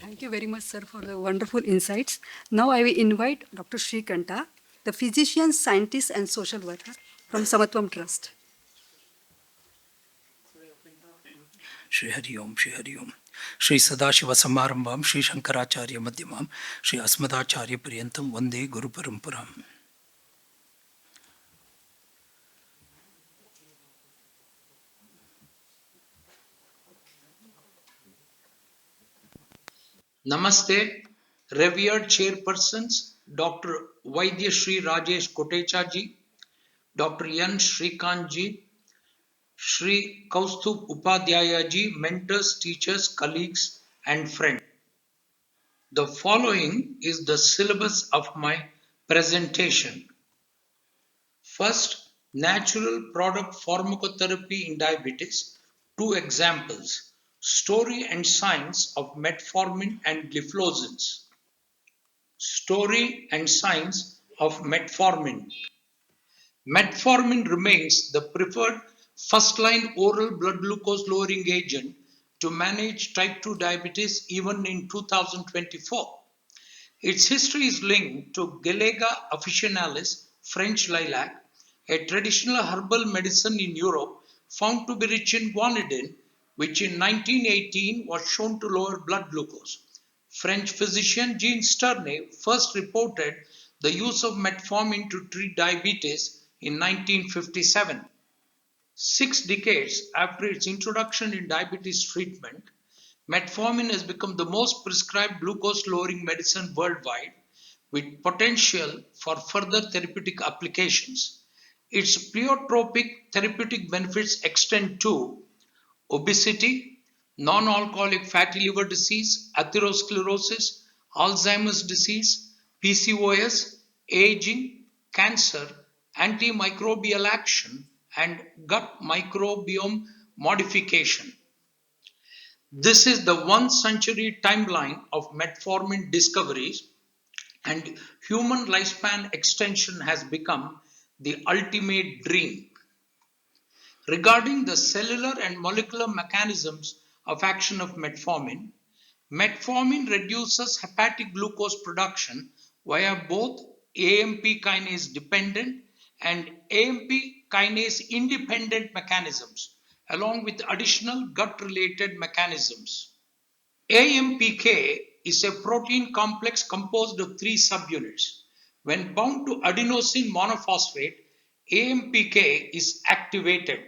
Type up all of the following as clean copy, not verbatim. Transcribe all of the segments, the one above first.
Thank you very much, sir, for the wonderful insights. Now I will invite Dr. Srikanta, the physician, scientist, and social worker from Samatvam Trust. Shri Hari Om, Shri Hari Om. Shri Sadashiva Samarambam, Shri Shankaracharya Madhyamam, Shri Asmadacharya Puryantam, Vande Guru Paramparam. Namaste, revered chairpersons, Dr. Vaidya Shri Rajesh Kotechaji, Dr. N. Srikantji, Shri Kaustubh Upadhyayaji, mentors, teachers, colleagues, and friends. The following is the syllabus of my presentation. First, natural product pharmacotherapy in diabetes. Two examples, story and science of metformin and gliflozins. Story and science of metformin. Metformin remains the preferred first-line oral blood glucose lowering agent to manage type 2 diabetes even in 2024. Its history is linked to Galega officinalis, French lilac, a traditional herbal medicine in Europe found to be rich in guanidine, which in 1918 was shown to lower blood glucose. French physician Jean Sternay first reported the use of metformin to treat diabetes in 1957. 6 decades after its introduction in diabetes treatment, metformin has become the most prescribed glucose lowering medicine worldwide with potential for further therapeutic applications. Its pleiotropic therapeutic benefits extend to obesity, non alcoholic fatty liver disease, atherosclerosis, Alzheimer's disease, PCOS, aging, cancer, antimicrobial action, and gut microbiome modification. This is the 1 century timeline of metformin discoveries, and human lifespan extension has become the ultimate dream. Regarding the cellular and molecular mechanisms of action of metformin, metformin reduces hepatic glucose production via both AMP kinase dependent and AMP kinase independent mechanisms, along with additional gut related mechanisms. AMPK is a protein complex composed of 3 subunits. When bound to adenosine monophosphate, AMPK is activated.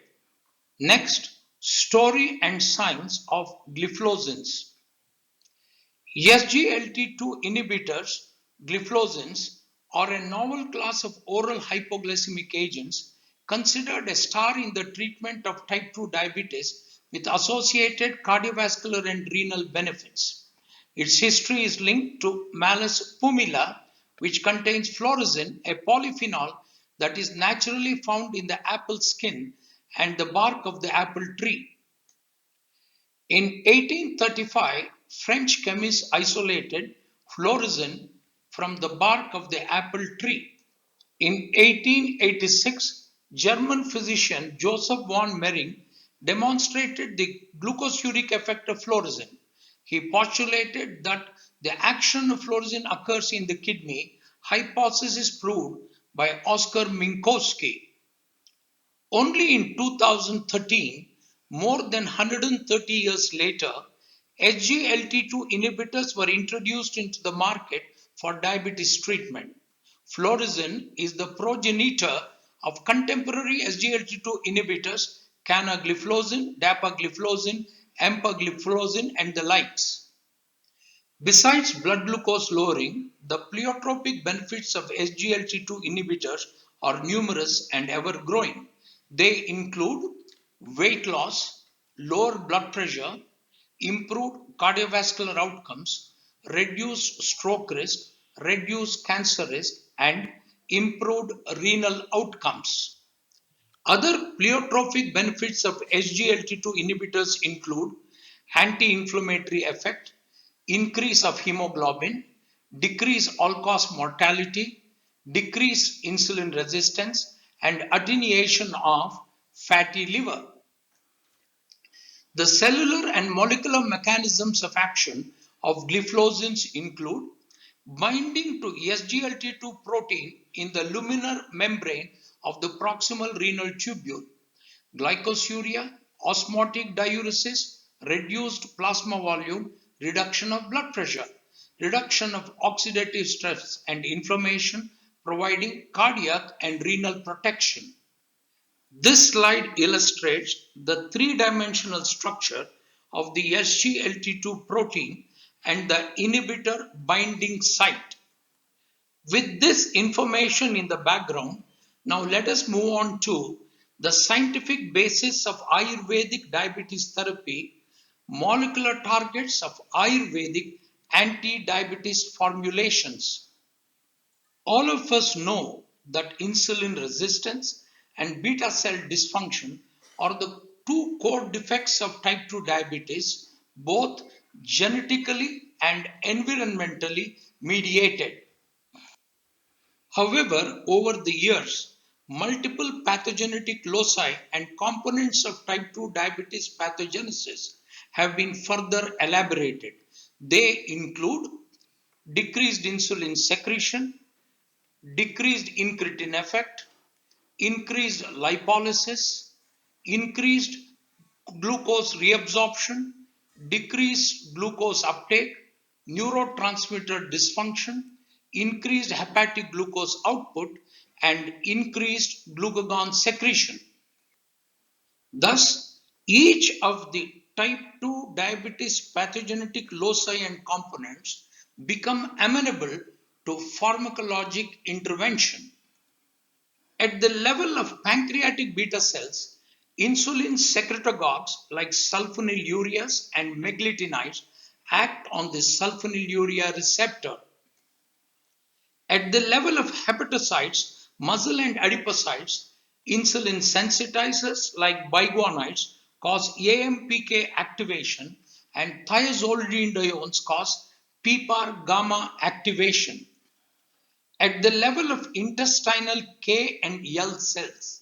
Next, story and science of gliflozins. SGLT2 inhibitors, gliflozins, are a novel class of oral hypoglycemic agents considered a star in the treatment of type 2 diabetes with associated cardiovascular and renal benefits. Its history is linked to Malus pumila, which contains florezin, a polyphenol that is naturally found in the apple skin and the bark of the apple tree. In 1835, French chemists isolated florezin from the bark of the apple tree. In 1886, German physician Joseph von Mering demonstrated the glucosuric effect of florezin. He postulated that the action of florezin occurs in the kidney, hypothesis proved by Oskar Minkowski. Only in 2013, more than 130 years later, SGLT2 inhibitors were introduced into the market for diabetes treatment. Florezin is the progenitor of contemporary SGLT2 inhibitors, canagliflozin, dapagliflozin, empagliflozin, and the likes. Besides blood glucose lowering, the pleiotropic benefits of SGLT2 inhibitors are numerous and ever growing. They include weight loss, lower blood pressure, improved cardiovascular outcomes, reduced stroke risk, reduced cancer risk, and improved renal outcomes. Other pleiotropic benefits of SGLT2 inhibitors include anti-inflammatory effect, increase of hemoglobin, decrease all-cause mortality, decrease insulin resistance, and attenuation of fatty liver. The cellular and molecular mechanisms of action of glyphosins include binding to SGLT2 protein in the luminar membrane of the proximal renal tubule, glycosuria, osmotic diuresis, reduced plasma volume, reduction of blood pressure, reduction of oxidative stress and inflammation, providing cardiac and renal protection. This slide illustrates the three-dimensional structure of the SGLT2 protein and the inhibitor binding site. With this information in the background, now let us move on to the scientific basis of Ayurvedic diabetes therapy, molecular targets of Ayurvedic anti-diabetes formulations. All of us know that insulin resistance and beta cell dysfunction are the two core defects of type 2 diabetes, both genetically and environmentally mediated. However, over the years, multiple pathogenetic loci and components of type 2 diabetes pathogenesis have been further elaborated. They include decreased insulin secretion, decreased incretin effect, increased lipolysis, increased glucose reabsorption, decreased glucose uptake, neurotransmitter dysfunction, increased hepatic glucose output, and increased glucagon secretion. Thus, each of the type 2 diabetes pathogenic loci and components become amenable to pharmacologic intervention. At the level of pancreatic beta cells, insulin secretagogues like sulfonylureas and meglitinides act on the sulfonylurea receptor. At the level of hepatocytes, muscle and adipocytes, insulin sensitizers like biguanides cause AMPK activation and thiazolidinediones cause PPAR gamma activation. At the level of intestinal K and L cells,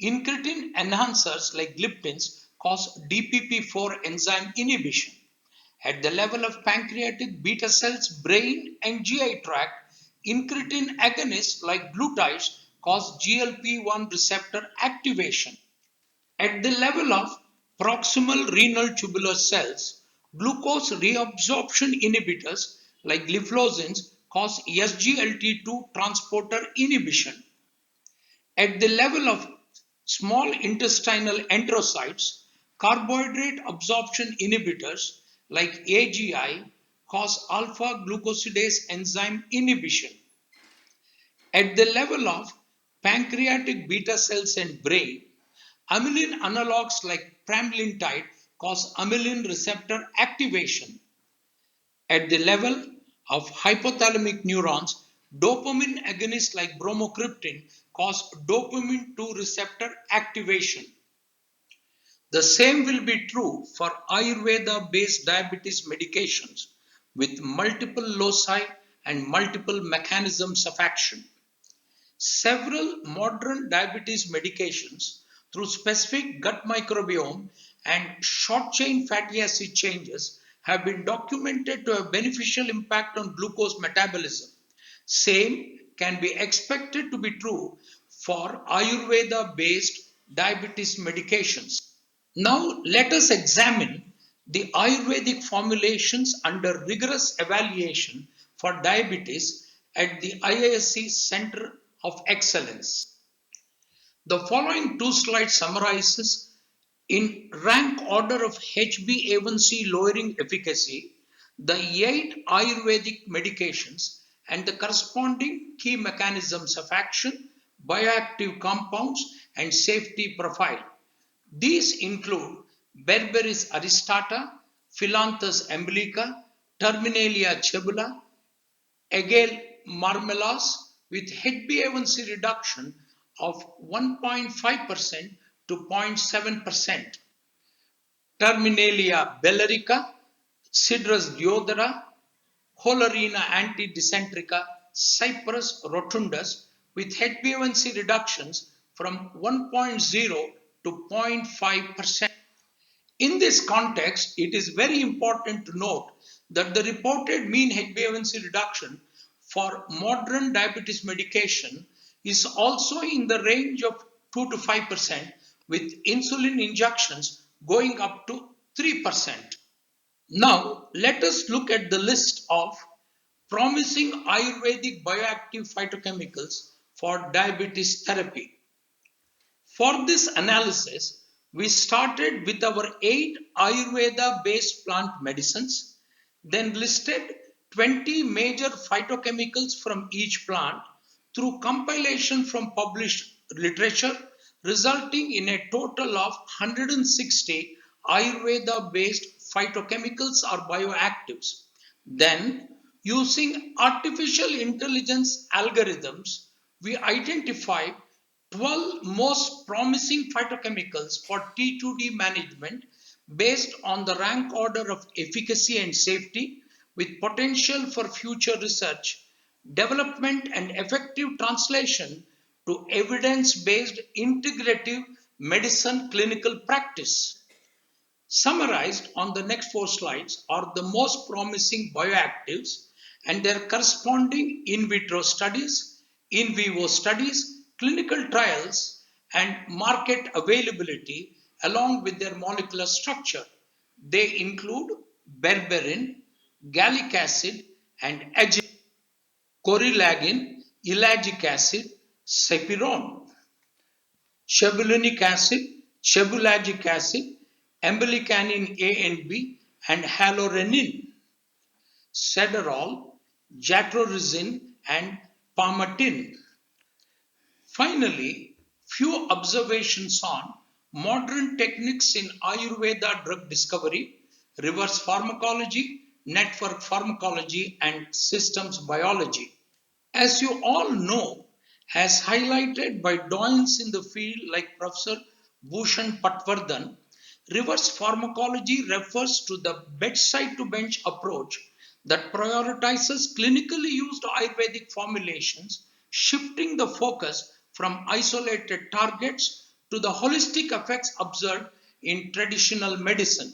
incretin enhancers like gliptins cause DPP4 enzyme inhibition. At the level of pancreatic beta cells, brain and GI tract, incretin agonists like glutides cause GLP-1 receptor activation. At the level of proximal renal tubular cells, glucose reabsorption inhibitors like gliflozins cause SGLT2 transporter inhibition. At the level of small intestinal enterocytes, carbohydrate absorption inhibitors like AGI cause alpha glucosidase enzyme inhibition. At the level of pancreatic beta cells and brain, amylin analogs like pramlintide cause amylin receptor activation. At the level of hypothalamic neurons, dopamine agonists like bromocriptine cause dopamine 2 receptor activation. The same will be true for Ayurveda based diabetes medications with multiple loci and multiple mechanisms of action. Several modern diabetes medications through specific gut microbiome and short chain fatty acid changes have been documented to have beneficial impact on glucose metabolism. Same can be expected to be true for Ayurveda based diabetes medications. Now let us examine the Ayurvedic formulations under rigorous evaluation for diabetes at the IISc Center of Excellence. The following two slides summarizes in rank order of HbA1c lowering efficacy the 8 Ayurvedic medications and the corresponding key mechanisms of action, bioactive compounds and safety profile. These include Berberis aristata, Philanthus emblica, Terminalia cebula, Agale marmelas with HbA1c reduction of 1.5% to 0.7%, Terminalia bellerica, Cydrus deodara, Hollerina antidysentrica, Cyprus rotundus with HbA1c reductions from 1.0 to 0.5%. In this context, it is very important to note that the reported mean HbA1c reduction for modern diabetes medication is also in the range of 2 to 5%, with insulin injections going up to 3%. Now, let us look at the list of promising Ayurvedic bioactive phytochemicals for diabetes therapy. For this analysis, we started with our 8 Ayurveda based plant medicines, then listed 20 major phytochemicals from each plant through compilation from published literature, resulting in a total of 160 Ayurveda based phytochemicals or bioactives. Then, using artificial intelligence algorithms, we identified 12 most promising phytochemicals for T2D management based on the rank order of efficacy and safety, with potential for future research, development, and effective translation to evidence based integrative medicine clinical practice. Summarized on the next 4 slides are the most promising bioactives and their corresponding in vitro studies, in vivo studies, clinical trials, and market availability along with their molecular structure. They include berberin, gallic acid, and correlagin, ellagic acid, sapirone, shebulinic acid, shebulagic acid, embolicanin A and B, and halorenin, cedarol, jatrorizin, and palmitin. Finally, few observations on modern techniques in Ayurveda drug discovery, reverse pharmacology, network pharmacology, and systems biology. As you all know, as highlighted by doyens in the field like Professor Bhushan Patwardhan, reverse pharmacology refers to the bedside to bench approach that prioritizes clinically used Ayurvedic formulations, shifting the focus from isolated targets to the holistic effects observed in traditional medicine.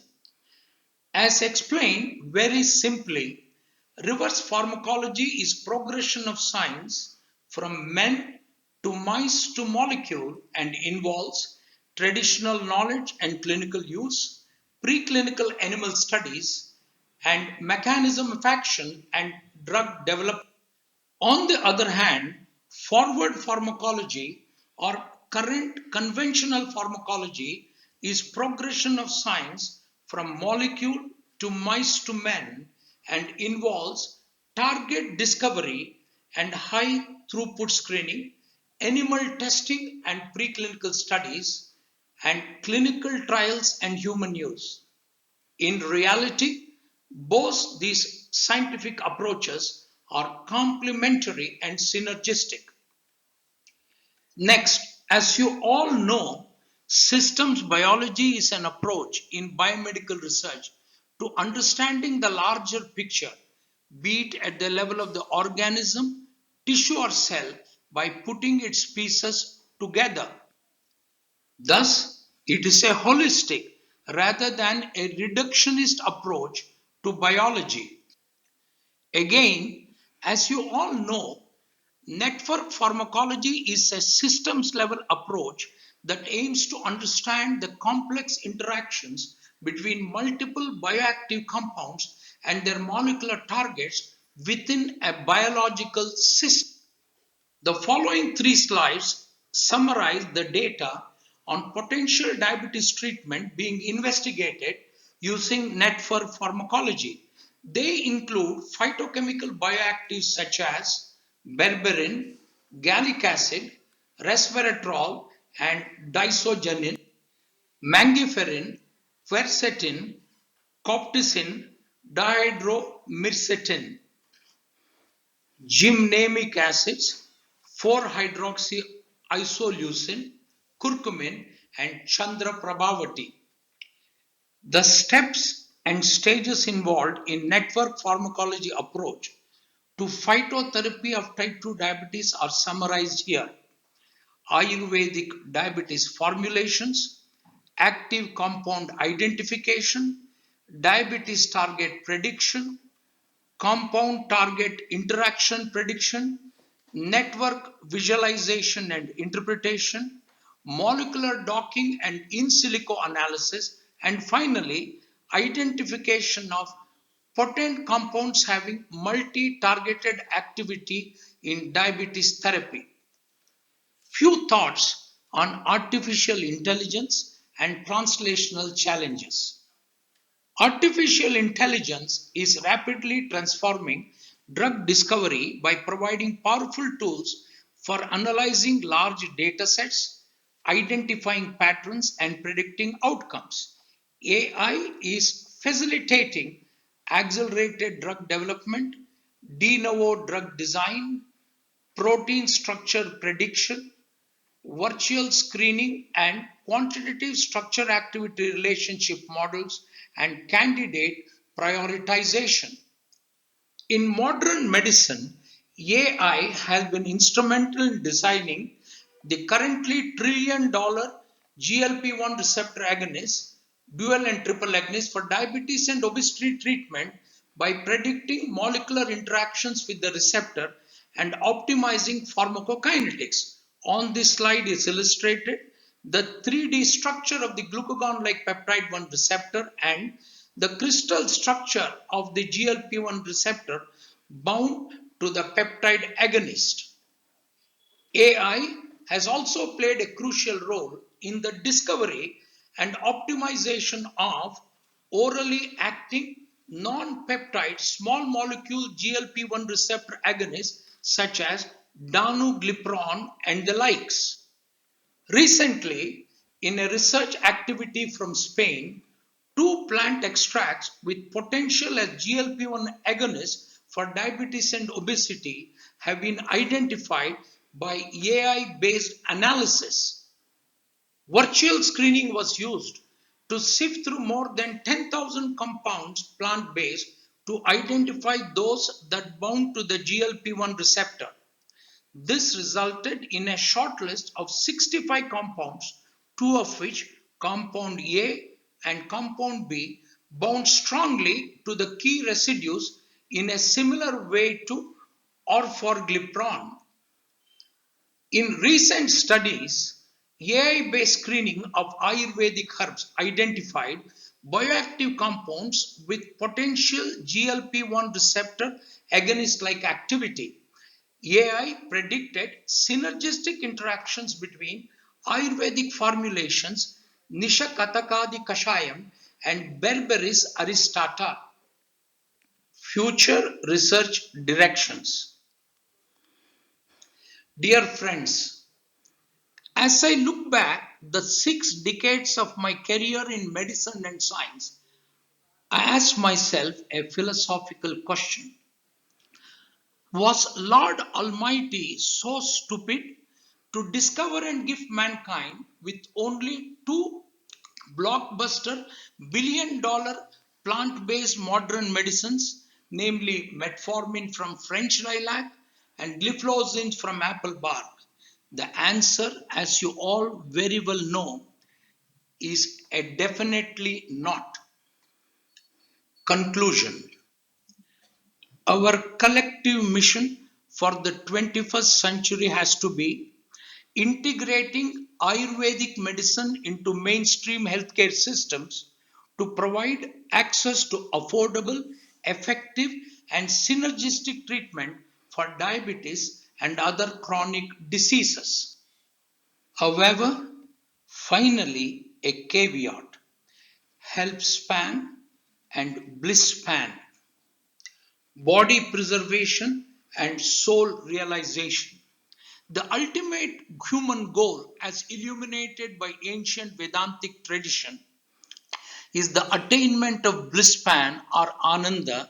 As explained very simply, reverse pharmacology is progression of science from men to mice to molecule and involves traditional knowledge and clinical use, preclinical animal studies, and mechanism of action and drug development. On the other hand, forward pharmacology or current conventional pharmacology is progression of science from molecule to mice to men and involves target discovery and high throughput screening, animal testing and preclinical studies, and clinical trials and human use. In reality, both these scientific approaches are complementary and synergistic. Next, as you all know, systems biology is an approach in biomedical research to understanding the larger picture, be it at the level of the organism, tissue, or cell, by putting its pieces together. Thus, it is a holistic rather than a reductionist approach to biology. Again, as you all know, network pharmacology is a systems level approach that aims to understand the complex interactions between multiple bioactive compounds and their molecular targets within a biological system. The following 3 slides summarize the data on potential diabetes treatment being investigated using network pharmacology. They include phytochemical bioactives such as berberin, gallic acid, resveratrol, and disogenin, mangiferin, quercetin, copticin, dihydromircetin, gymnamic acids, 4-hydroxyisoleucine, curcumin, and chandraprabhavati. The steps and stages involved in network pharmacology approach to phytotherapy of type 2 diabetes are summarized here. Ayurvedic diabetes formulations, active compound identification, diabetes target prediction, compound target interaction prediction, network visualization and interpretation, molecular docking and in silico analysis, and finally, identification of potent compounds having multi-targeted activity in diabetes therapy. Few thoughts on artificial intelligence and translational challenges. Artificial intelligence is rapidly transforming drug discovery by providing powerful tools for analyzing large data sets, identifying patterns, and predicting outcomes. AI is facilitating accelerated drug development, de novo drug design, protein structure prediction, virtual screening, and quantitative structure activity relationship models, and candidate prioritization. In modern medicine, AI has been instrumental in designing the currently trillion-dollar GLP-1 receptor agonist, dual and triple agonist for diabetes and obesity treatment by predicting molecular interactions with the receptor and optimizing pharmacokinetics. On this slide is illustrated the 3D structure of the glucagon-like peptide 1 receptor and the crystal structure of the GLP-1 receptor bound to the peptide agonist. AI has also played a crucial role in the discovery and optimization of orally acting non-peptide small molecule GLP-1 receptor agonists such as danuglipron and the likes. Recently, in a research activity from Spain, two plant extracts with potential as GLP-1 agonists for diabetes and obesity have been identified by AI-based analysis. Virtual screening was used to sift through more than 10,000 compounds plant-based to identify those that bound to the GLP-1 receptor. This resulted in a short list of 65 compounds, two of which, compound A and compound B, bound strongly to the key residues in a similar way to orforglipron. In recent studies, AI-based screening of Ayurvedic herbs identified bioactive compounds with potential GLP-1 receptor agonist-like activity. AI predicted synergistic interactions between Ayurvedic formulations Nishakatakadi Kashayam and Berberis aristata. Future research directions. Dear friends, as I look back the 6 decades of my career in medicine and science, I ask myself a philosophical question. Was Lord Almighty so stupid to discover and gift mankind with only two blockbuster billion-dollar plant-based modern medicines, namely metformin from French lilac and gliflozin from apple bark? The answer, as you all very well know, is a definitely not. Conclusion. Our collective mission for the 21st century has to be integrating Ayurvedic medicine into mainstream healthcare systems to provide access to affordable, effective, and synergistic treatment for diabetes and other chronic diseases. However, finally, a caveat: health span and bliss span, body preservation and soul realization. The ultimate human goal, as illuminated by ancient Vedantic tradition, is the attainment of bliss span or ananda,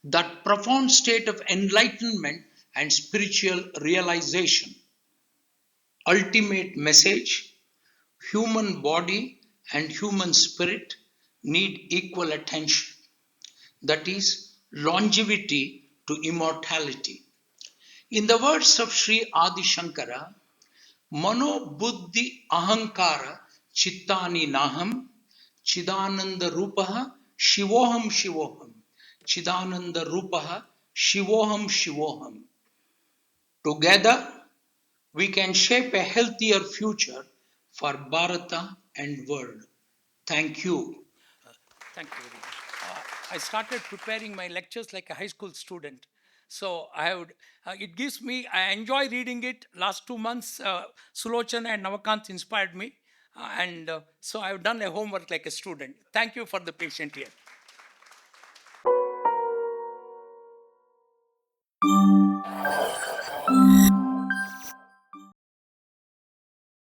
that profound state of enlightenment and spiritual realization. Ultimate message: human body and human spirit need equal attention. That is, longevity to immortality. In the words of Sri Adi Shankara, Mano Buddhi Ahankara Chittani Naham Chidananda Rupaha Shivoham Shivoham. Chidananda Rupaha Shivoham Shivoham. Together, we can shape a healthier future for Bharata and world. Thank you. Thank you very much. I started preparing my lectures like a high school student. So it gives me, I enjoy reading it. Last 2 months, Sulochana and Navakant inspired me. So I've done a homework like a student. Thank you for the patient here.